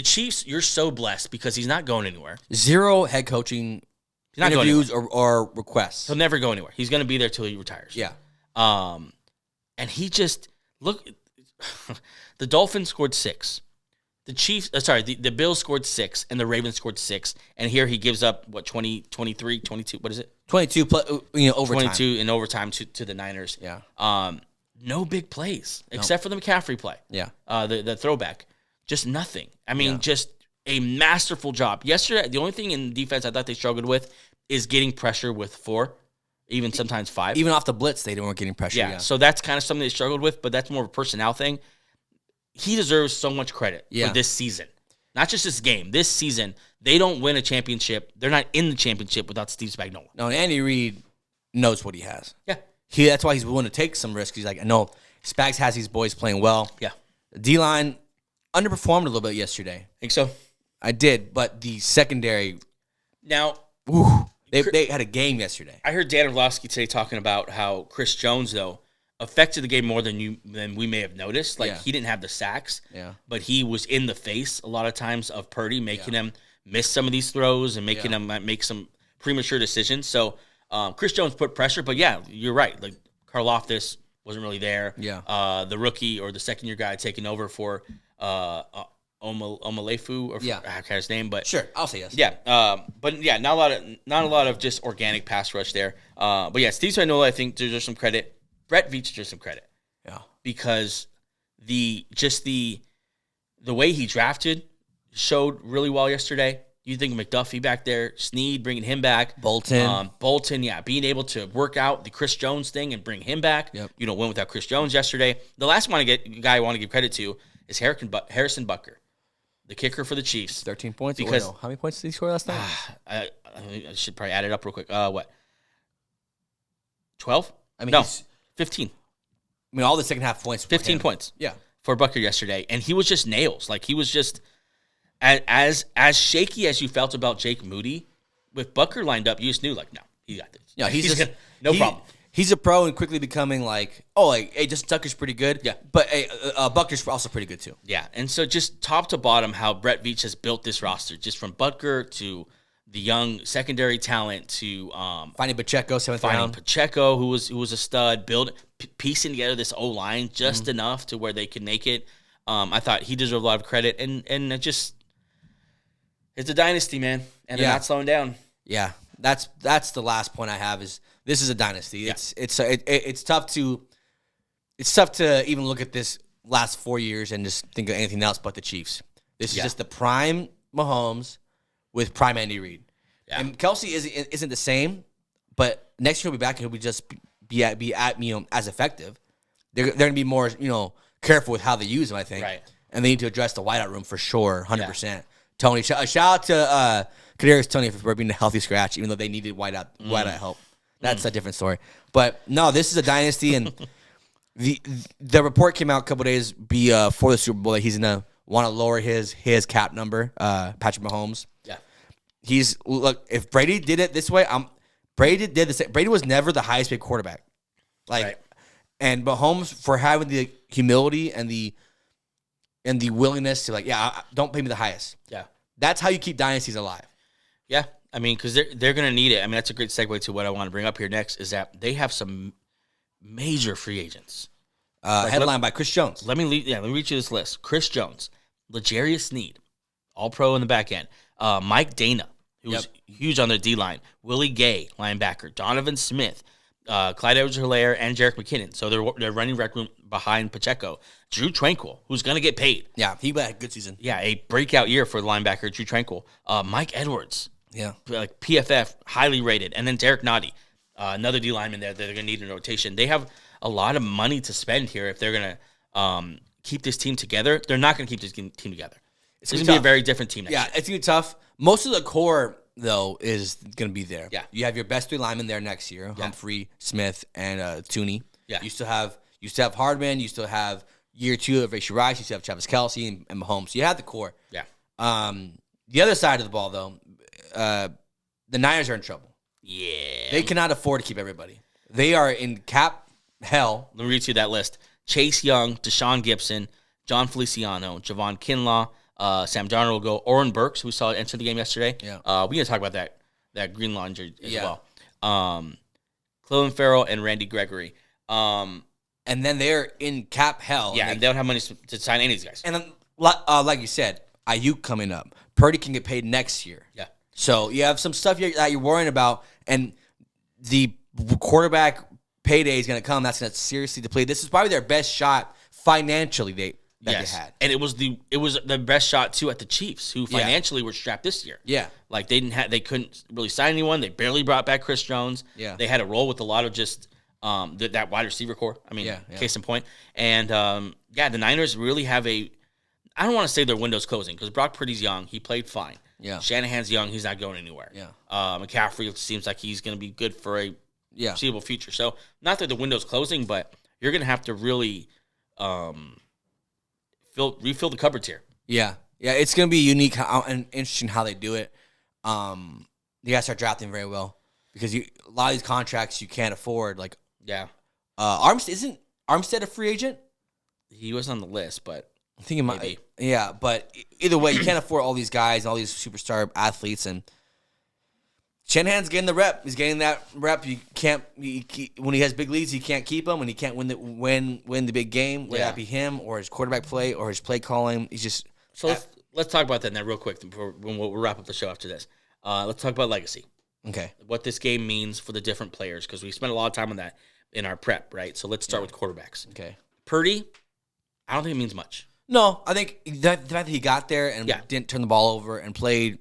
Chiefs, you're so blessed because he's not going anywhere. Zero head coaching interviews or requests. He'll never go anywhere. He's going to be there till he retires. Yeah. And he just look. The Dolphins scored 6. The Chiefs, the Bills scored 6, and the Ravens scored 6. And here he gives up 20, 23, 22. What is it? 22 overtime. 22 in overtime to the Niners. Yeah. No big plays except for the McCaffrey play. Yeah. The throwback, just nothing. I mean, just a masterful job. Yesterday, the only thing in defense I thought they struggled with is getting pressure with 4. Even sometimes 5. Even off the blitz, they weren't getting pressure. Yeah, so that's kind of something they struggled with, but that's more of a personnel thing. He deserves so much credit for this season. Not just this game. This season, they don't win a championship. They're not in the championship without Steve Spagnuolo. No, and Andy Reid knows what he has. Yeah. That's why he's willing to take some risks. He's like, I know Spags has these boys playing well. Yeah. The D-line underperformed a little bit yesterday. Think so? I did, but the secondary... Now... They had a game yesterday. I heard Dan Orlovsky today talking about how Chris Jones, though, affected the game more than we may have noticed. Like, he didn't have the sacks, but he was in the face a lot of times of Purdy, making him miss some of these throws and making him make some premature decisions. So Chris Jones put pressure, but you're right. Like, Karlaftis wasn't really there. Yeah. The rookie or the second-year guy taking over for Omalefu, or I forgot his name, but sure, I'll say yes. Yeah, not a lot of just organic pass rush there. But yeah, Steve Spagnuolo, I think deserves some credit. Brett Veach deserves some credit. Yeah, because the way he drafted showed really well yesterday. You think McDuffie back there, Snead bringing him back, Bolton, being able to work out the Chris Jones thing and bring him back. Yep. You don't win without Chris Jones yesterday. The last guy I want to give credit to is Harrison Butker, the kicker for the Chiefs. 13 points. Because how many points did he score last night? I should probably add it up real quick. What? 12? I mean, no, 15. I mean, all the second half points. 15 points. Yeah, for Butker yesterday, and he was just nails. Like, he was just as shaky as you felt about Jake Moody. With Butker lined up, you just knew, like, no, he got this. Yeah, no problem. He's a pro and quickly becoming like, hey, just Tucker's pretty good. Yeah. But Butker's also pretty good too. Yeah, and so just top to bottom, how Brett Veach has built this roster, just from Butker to the young secondary talent to finding Pacheco, 7th finding round. Pacheco, who was a stud, piecing together this O-line just enough to where they could make it. I thought he deserved a lot of credit, and it just it's a dynasty, man, and they're not slowing down. Yeah, that's the last point I have. Is this is a dynasty? Yeah. It's tough to even look at this last 4 years and just think of anything else but the Chiefs. This is just the prime Mahomes with prime Andy Reid. Yeah. And Kelsey isn't the same, but next year he'll be back and he'll be just be as effective. They're going to be more careful with how they use him, I think. Right. And they need to address the wideout room for sure, 100%. Yeah. Tony, shout out to Kadarius Toney for being a healthy scratch, even though they needed wideout help. That's a different story. But no, this is a dynasty, and the report came out a couple days before the Super Bowl that he's gonna want to lower his cap number. Patrick Mahomes. Yeah. If Brady did it this way, Brady did the same. Brady was never the highest paid quarterback. And Mahomes, for having the humility and the willingness to don't pay me the highest. Yeah. That's how you keep dynasties alive. Yeah. I mean, because they're going to need it. I mean, that's a great segue to what I want to bring up here next is that they have some major free agents. Headlined by Chris Jones. Let me read you this list. Chris Jones, L'Jarius Sneed, all pro in the back end. Mike Dana, who's huge on the D-line. Willie Gay, linebacker. Donovan Smith, Clyde Edwards-Helaire, and Jerick McKinnon. So they're running rec room behind Pacheco. Drew Tranquill, who's going to get paid. Yeah, he had a good season. Yeah, a breakout year for linebacker Drew Tranquill. Mike Edwards. Yeah. Like PFF, highly rated. And then Derek Nottie, another D lineman there that they're going to need in rotation. They have a lot of money to spend here if they're going to keep this team together. They're not going to keep this team together. It's going to be a very different team next year. It's going to be tough. Most of the core, though, is going to be there. Yeah. You have your best 3 linemen there next year, Humphrey, Smith, and Tooney. Yeah. You still have Hardman. You still have year 2 of Rashee Rice. You still have Travis Kelce and Mahomes. So you have the core. Yeah. The other side of the ball, though, the Niners are in trouble. Yeah. They cannot afford to keep everybody. They are in cap hell. Let me read you that list. Chase Young, Deshaun Gibson, John Feliciano, Javon Kinlaw, Sam Darnold will go. Oren Burks, who saw it enter the game yesterday. Yeah. We're going to talk about that Greenlaw injury as well. Clelin Ferrell and Randy Gregory. And then they're in cap hell. Yeah, and they don't have money to sign any of these guys. And then, like you said, Ayuk coming up. Purdy can get paid next year. Yeah. So you have some stuff that you're worrying about, and the quarterback payday is going to come. That's going to seriously deplete. This is probably their best shot financially they had. And it was the best shot too at the Chiefs, who financially were strapped this year. Yeah, like they couldn't really sign anyone. They barely brought back Chris Jones. Yeah, they had to roll with a lot of just that wide receiver core. I mean, case in point. And the Niners really have I don't want to say their window's closing because Brock Purdy's young. He played fine. Yeah. Shanahan's young. He's not going anywhere. Yeah. McCaffrey seems like he's going to be good for a foreseeable future. So not that the window's closing, but you're going to have to really refill the cupboards here. Yeah. Yeah, it's going to be unique and interesting how they do it. You got to start drafting very well because a lot of these contracts you can't afford. Like, isn't Armstead a free agent? He was on the list, but I think it might be. Yeah, but either way, you can't afford all these guys, all these superstar athletes, and Shanahan's getting the rep. He's getting that rep. You can't when he has big leads, he can't keep them. When he can't win the big game, whether that be him or his quarterback play or his play calling, he's just. So let's talk about that now real quick before we'll wrap up the show after this. Let's talk about legacy. Okay. What this game means for the different players because we spent a lot of time on that in our prep, right? So let's start with quarterbacks. Okay. Purdy, I don't think it means much. No, I think the fact that he got there and didn't turn the ball over and played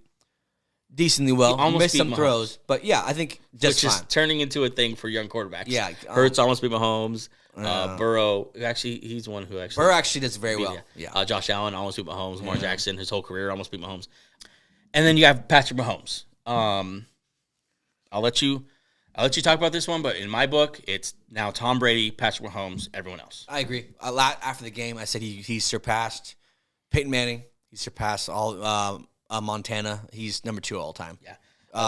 decently well. He almost missed some throws, but I think just fine. Which is turning into a thing for young quarterbacks. Yeah, Hurts almost beat Mahomes. Burrow, he's one who actually. Burrow actually does very well. Yeah. Josh Allen almost beat Mahomes. Lamar Jackson, his whole career almost beat Mahomes. And then you have Patrick Mahomes. I'll let you talk about this one, but in my book, it's now Tom Brady, Patrick Mahomes, everyone else. I agree. A lot after the game, I said he surpassed Peyton Manning. He surpassed all Montana. He's number 2 all time. Yeah,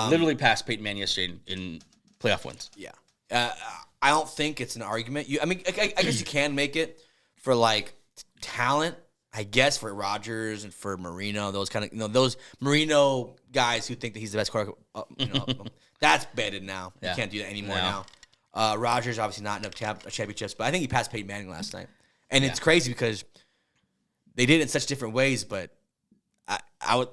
literally passed Peyton Manning yesterday in playoff wins. Yeah, I don't think it's an argument. I guess you can make it for like talent. I guess for Rodgers and for Marino, those kind of those Marino guys who think that he's the best quarterback, that's bedded now. Yeah. You can't do that anymore now. Rodgers obviously not enough championships, but I think he passed Peyton Manning last night, and it's crazy because they did it in such different ways. But I would,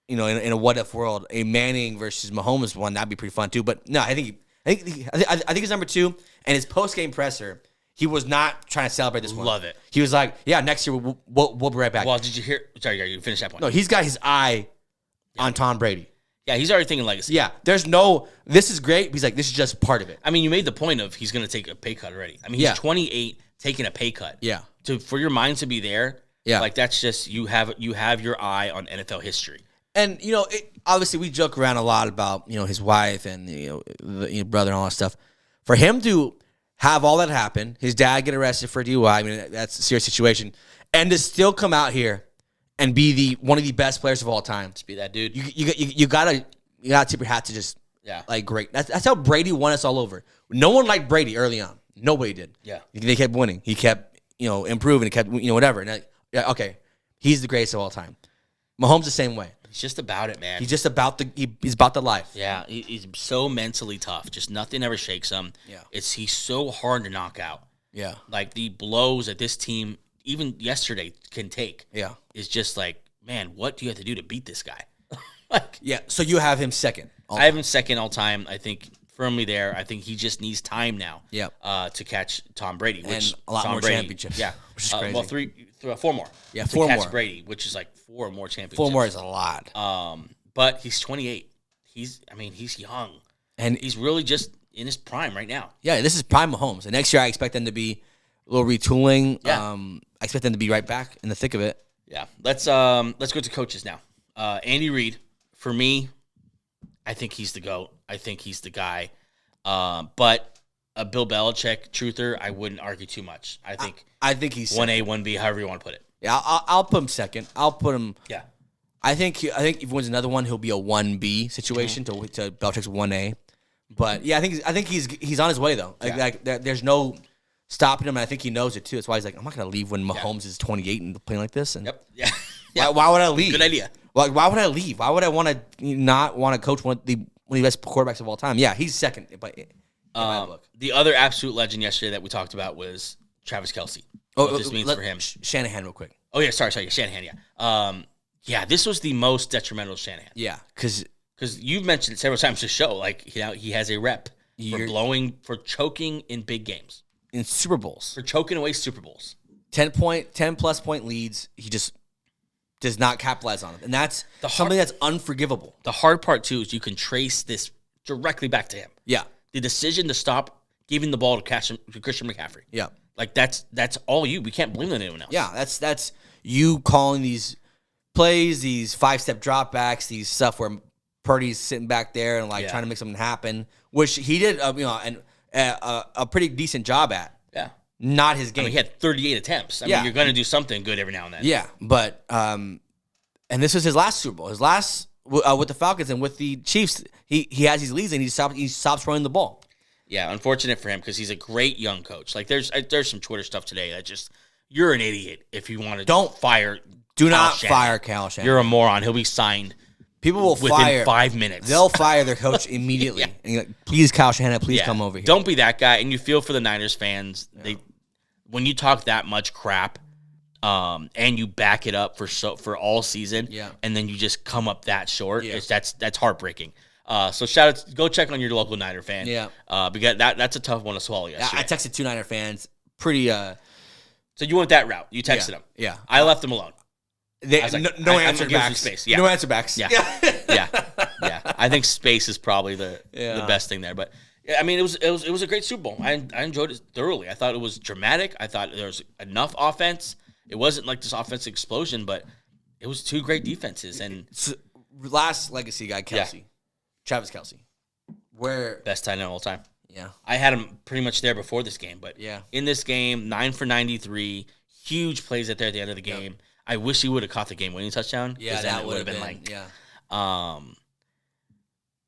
in a what if world, a Manning versus Mahomes one that'd be pretty fun too. But no, I think he's number 2, and his post game presser. He was not trying to celebrate this one. Love it. He was like, "Yeah, next year we'll be right back." Well, did you hear? Sorry, you finish that point. No, he's got his eye on Tom Brady. Yeah, he's already thinking legacy. Yeah, there's no. This is great. He's like, this is just part of it. I mean, you made the point of he's going to take a pay cut already. I mean, he's 28, taking a pay cut. Yeah. For your mind to be there. Yeah. Like that's just you have your eye on NFL history. And obviously we joke around a lot about his wife and the brother and all that stuff. For him to have all that happen, his dad get arrested for DUI. I mean, that's a serious situation, and to still come out here and be one of the best players of all time. Just be that dude. You gotta tip your hat to just like great. That's how Brady won us all over. No one liked Brady early on. Nobody did. Yeah, they kept winning. He kept improving. He kept whatever. And okay, he's the greatest of all time. Mahomes the same way. He's just about it, man. He's just about he's about the life. Yeah, he's so mentally tough. Just nothing ever shakes him. Yeah, he's so hard to knock out. Yeah, like the blows that this team even yesterday can take. Yeah, is just like, man, what do you have to do to beat this guy? So you have him second. I have him second all time. I think firmly there. I think he just needs time now. Yeah, to catch Tom Brady, which and a lot Tom more Brady, championships. Yeah, which is crazy. Well, 4 more. Yeah, to 4 catch more. Brady, which is like 4 more championships. 4 more is a lot. But he's 28. He's young, and he's really just in his prime right now. Yeah, this is prime Mahomes. And next year, I expect them to be a little retooling. Yeah. I expect them to be right back in the thick of it. Yeah, let's go to coaches now. Andy Reid, for me, I think he's the GOAT. I think he's the guy. But a Bill Belichick truther, I wouldn't argue too much. I think he's 1A, 1B, however you want to put it. Yeah, I'll put him second. I'll put him. Yeah. I think if he wins another one, he'll be a 1B situation to Belichick's 1A. But yeah, I think he's on his way though. Like there's no stopping him, and I think he knows it too. That's why he's like, I'm not gonna leave when Mahomes is 28 and playing like this. And Yep. Yeah. Why would I leave? Good idea. Like why would I leave? Why would I not want to coach one of the best quarterbacks of all time? Yeah, he's second. But in my book, the other absolute legend yesterday that we talked about was Travis Kelce. What this means for him. Shanahan, real quick. Oh yeah, sorry, Shanahan. Yeah. Yeah, this was the most detrimental to Shanahan. Yeah, because you've mentioned it several times to show like he has a rep for choking in big games, in Super Bowls, for choking away Super Bowls. 10+ point leads. He just does not capitalize on them, and that's something that's unforgivable. The hard part too is you can trace this directly back to him. Yeah, the decision to stop giving the ball to Christian McCaffrey. Yeah, like that's all you. We can't blame anyone else. Yeah, that's you calling these plays, these 5-step dropbacks, these stuff where Purdy's sitting back there and trying to make something happen, which he did, and a pretty decent job at. Yeah, not his game. I mean, he had 38 attempts. I mean, you're going to do something good every now and then. Yeah, but and this was his last Super Bowl, his last with the Falcons and with the Chiefs. He has these leads and he stops running the ball. Yeah, unfortunate for him because he's a great young coach. Like there's some Twitter stuff today that just you're an idiot if you want to fire. Do not fire Kyle Shanahan. You're a moron. He'll be signed. People will within 5 minutes. They'll fire their coach immediately. Yeah. And you're like, please, Kyle Shanahan, please come over here. Don't be that guy. And you feel for the Niners fans. Yeah. When you talk that much crap, and you back it up for all season, and then you just come up that short, that's heartbreaking. So shout out, go check on your local Niner fan. Yeah. Because that's a tough one to swallow. Yesterday. I texted 2 Niner fans. Pretty. So you went that route. You texted them. Yeah. I left them alone. No answer backs. Yeah. No answer backs. Yeah. Yeah. I think space is probably the best thing there. But I mean, it was a great Super Bowl. I enjoyed it thoroughly. I thought it was dramatic. I thought there was enough offense. It wasn't like this offensive explosion, but it was 2 great defenses. And last legacy guy, Kelce, Travis Kelce, best tight end of all time. Yeah, I had him pretty much there before this game, but in this game, 9 for 93, huge plays at the end of the game. Yep. I wish he would have caught the game-winning touchdown. Yeah, that would have been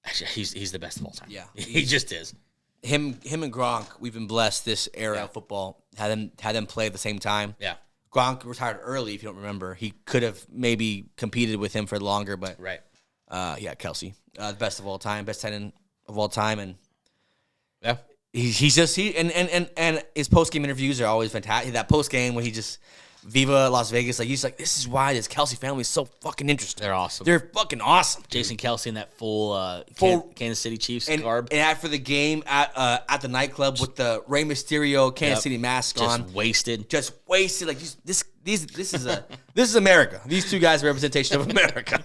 actually, he's the best of all time. Yeah, he just is. Him and Gronk, we've been blessed this era of football. Had them play at the same time. Yeah, Gronk retired early, if you don't remember. He could have maybe competed with him for longer, but Right. Kelsey, the best of all time, best tight end of all time, and Yeah. he's just and his post game interviews are always fantastic. That post game when he just Viva Las Vegas, like he's like, this is why this Kelsey family is so fucking interesting. They're awesome. They're fucking awesome. Jason Kelsey in that full Kansas City Chiefs garb. And after the game at the nightclub with the Rey Mysterio Kansas City mask on, Just wasted. Like this is America. These two guys are representation of America.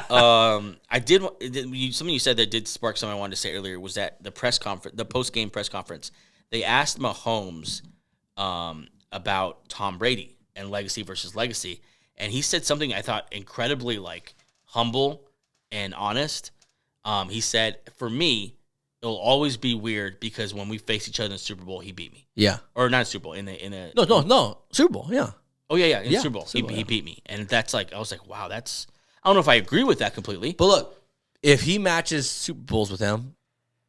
Something you said that did spark something I wanted to say earlier was that the post game press conference, they asked Mahomes about Tom Brady and legacy versus legacy, and he said something I thought incredibly humble and honest. He said, "For me, it'll always be weird because when we face each other in the Super Bowl, he beat me." Yeah, or not Super Bowl no Super Bowl. Yeah. Oh yeah. In Super Bowl, he beat me, and that's I was like, wow, that's. I don't know if I agree with that completely. But look, if he matches Super Bowls with him,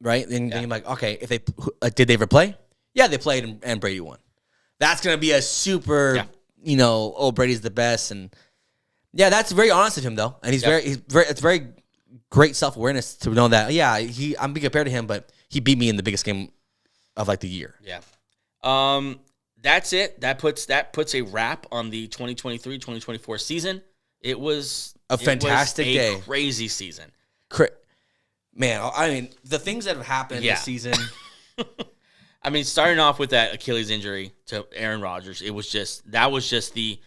right? Then you're like, okay, if they did they ever play? Yeah, they played and Brady won. That's gonna be a super, Brady's the best, and that's very honest of him though, and it's very great self awareness to know that I'm being compared to him, but he beat me in the biggest game of the year. Yeah. That's it. That puts a wrap on the 2023-2024 season. It was a fantastic day. Crazy season. Man, I mean, the things that have happened this season. I mean, starting off with that Achilles injury to Aaron Rodgers, that was just the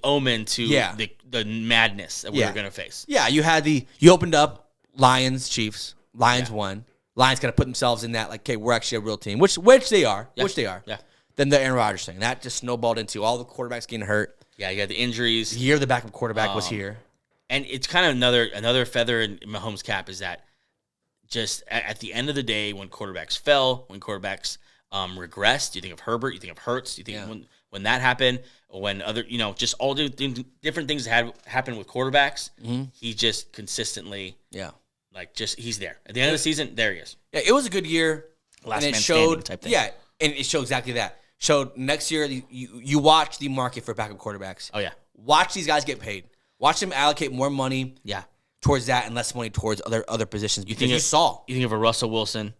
omen to the madness that we were going to face. Yeah, you opened up Lions, Chiefs. Lions won. Lions kind of put themselves in that, okay, we're actually a real team, which they are. Yeah. Which they are. Yeah. Then the Aaron Rodgers thing. That just snowballed into all the quarterbacks getting hurt. Yeah, you had the injuries. The year the backup quarterback was here. And it's kind of another feather in Mahomes' cap is that just at the end of the day, when quarterbacks fell, when quarterbacks regressed, you think of Herbert, you think of Hurts, you think when that happened, when other, just all the different things that had happened with quarterbacks, he just consistently, he's there. At the end of the season, there he is. Yeah, it was a good year. Last man standing type thing. Yeah, and it showed exactly that. Showed next year, you watch the market for backup quarterbacks. Oh, yeah. Watch these guys get paid. Watch them allocate more money towards that and less money towards other positions. You think of a Russell Wilson.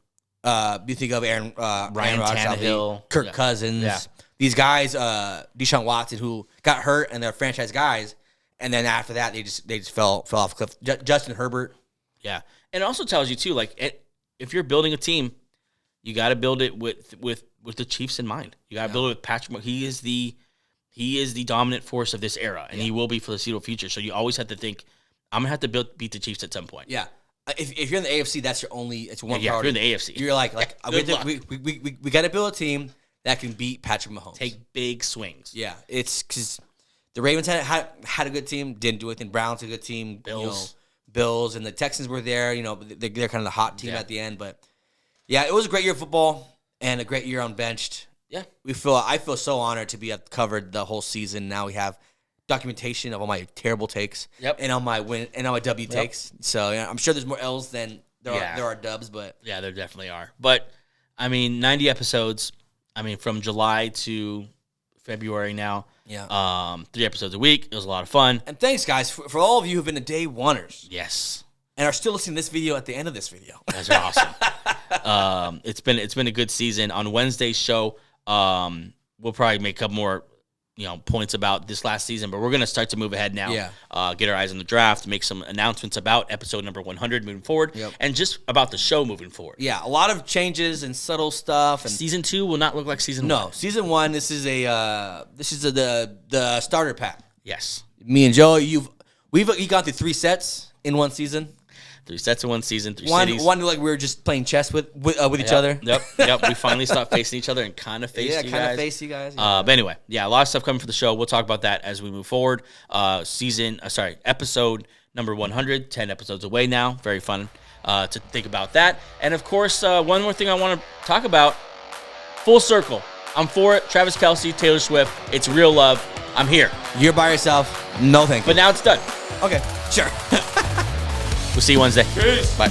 You think of Ryan Tannehill, Kirk Cousins. These guys, Deshaun Watson, who got hurt and they're franchise guys, and then after that they just fell off a cliff. Justin Herbert. Yeah, and it also tells you too, if you're building a team, you got to build it with the Chiefs in mind. You got to build it with Patrick. He is the dominant force of this era, and he will be for the foreseeable future. So you always have to think, I'm gonna have to beat the Chiefs at some point. Yeah. If you're in the AFC, that's your only. It's one priority. If you're in the AFC, you're we got to build a team that can beat Patrick Mahomes. Take big swings. Yeah, it's because the Ravens had a good team, didn't do anything. Browns a good team. Bills, and the Texans were there. They're kind of the hot team at the end. But it was a great year of football and a great year on Benched. Yeah, I feel so honored to be covered the whole season. Now we have documentation of all my terrible takes, and on my win and on my W takes. So I'm sure there's more L's than there are dubs, but there definitely are. But I mean, 90 episodes. I mean, from July to February now. Yeah. 3 episodes a week. It was a lot of fun. And thanks, guys, for all of you who've been the day oneers. Yes. And are still listening to this video at the end of this video. That's awesome. It's been a good season. On Wednesday's show, we'll probably make up more points about this last season, but we're going to start to move ahead now. Yeah. Get our eyes on the draft, make some announcements about episode number 100 moving forward, and just about the show moving forward. Yeah, a lot of changes and subtle stuff. And season 2 will not look like season 1. No, season 1. This is the starter pack. Yes. Me and Joe, we've gone through 3 sets in one season. 3 sets in one season, 3 cities. One like we were just playing chess with each other. Yep. We finally stopped facing each other and kind of faced you guys. But anyway, a lot of stuff coming for the show. We'll talk about that as we move forward. Episode number 100, 10 episodes away now. Very fun to think about that. And of course, one more thing I want to talk about. Full circle. I'm for it. Travis Kelce, Taylor Swift. It's real love. I'm here. You're by yourself. No thank you. But now it's done. Okay, sure. We'll see you Wednesday. Peace. Bye.